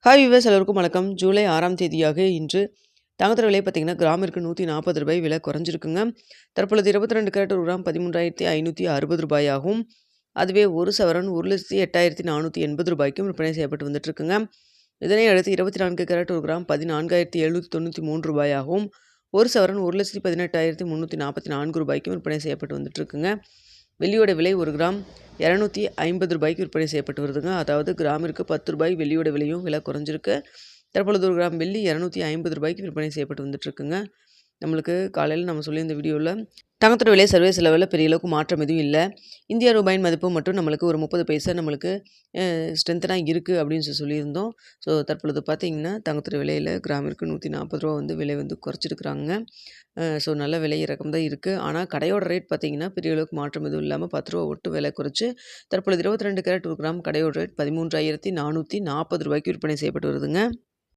Hi viewers எல்லோருக்கும் வணக்கம். ஜூலை 6ஆம் தேதியாக இன்று தங்கத்தோட விலை பார்த்தீங்கன்னா, கிராமிற்கு ரூ. 140 விலை குறைஞ்சிருக்குங்க. தற்பொழுது 22 கேரட் ஒரு கிராம் ரூ. 13,560 ஆகும். அதுவே 1 சவரன் ரூ. 1,08,480க்கும் விற்பனை செய்யப்பட்டு வந்துட்டுருக்குங்க. இதனை அடுத்து 24 கேரட் ஒரு கிராம் ரூ. 14,793 ஆகும். 1 சவரன் ரூ. 1,18,344க்கும் விற்பனை செய்யப்பட்டு வந்துட்டுருக்குங்க. வெள்ளியோட விலை 1 கிராம் ரூ. 250 விற்பனை செய்யப்பட்டு வருதுங்க. அதாவது கிராமிற்கு ரூ. 10 வெள்ளியோட விலையும் விலை குறைஞ்சிருக்கு. தற்பொழுது 1 கிராம் வெள்ளி ரூ. 250 விற்பனை செய்யப்பட்டு வந்துட்டுருக்குங்க. நம்மளுக்கு காலையில் நம்ம சொல்லியிருந்த வீடியோவில் தங்கத்தோட விலை சர்வதேச லெவலில் பெரிய அளவுக்கு மாற்றம் எதுவும் இல்லை. இந்திய ரூபாயின் மதிப்பு மட்டும் நம்மளுக்கு ஒரு 30 பைசா நம்மளுக்கு ஸ்ட்ரென்த்தனாக இருக்குது அப்படின்னு சொல்லியிருந்தோம். ஸோ தற்பொழுது பார்த்தீங்கன்னா தங்கத்தோட விலையில் கிராமிற்கு ரூ. 140 வந்து விலை வந்து குறைச்சிருக்கிறாங்க. ஸோ நல்ல விலை இறக்கம் தான் இருக்குது. ஆனால் கடையோட ரேட் பார்த்தீங்கன்னா பெரிய அளவுக்கு மாற்றம் எதுவும் இல்லாமல் ரூ. 10 ஒட்டு விலை குறைச்சு தற்பொழுது 22 கேரட் ஒரு கிராம் கடையோட ரேட் ரூ. 13,440 விற்பனை செய்யப்பட்டு வருதுங்க.